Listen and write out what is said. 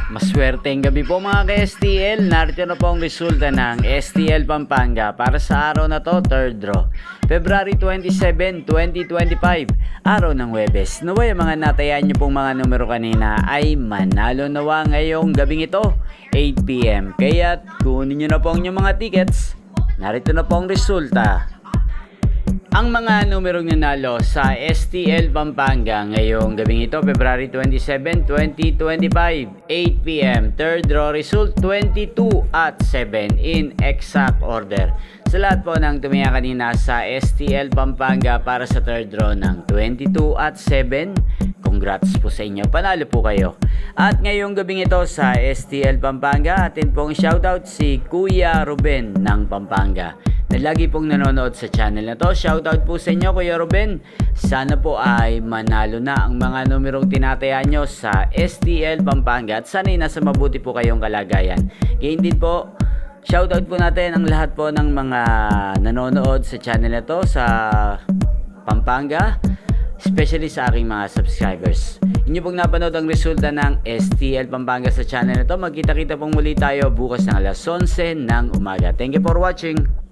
Maswerteng gabi po mga ka-STL. Narito na po ang resulta ng STL Pampanga para sa araw na to, third draw. February 27, 2025, araw ng Huwebes. Naway ang mga natayaan nyo pong mga numero kanina ay manalo nawa ngayong gabing ito, 8 PM. Kaya kunin nyo na po ang inyong mga tickets. Narito na po ang resulta. Ang mga numerong nanalo sa STL Pampanga ngayong gabing ito, February 27, 2025, 8 PM. Third draw result, 22 at 7 in exact order. Sa lahat po ng tumingin kanina sa STL Pampanga para sa third draw ng 22 at 7, congrats po sa inyo. Panalo po kayo. At ngayong gabing ito sa STL Pampanga, atin pong shoutout si Kuya Ruben ng Pampanga na lagi pong nanonood sa channel na to. Shoutout po sa inyo, Kuya Ruben. Sana po ay manalo na ang mga numerong tinataya nyo sa STL Pampanga at sana'y nasa mabuti po kayong kalagayan. Ngayon din po, shoutout po natin ang lahat po ng mga nanonood sa channel na to sa Pampanga, especially sa aking mga subscribers. Inyo pong napanood ang resulta ng STL Pampanga sa channel na to. Magkita-kita pong muli tayo bukas ng alas 11 ng umaga. Thank you for watching.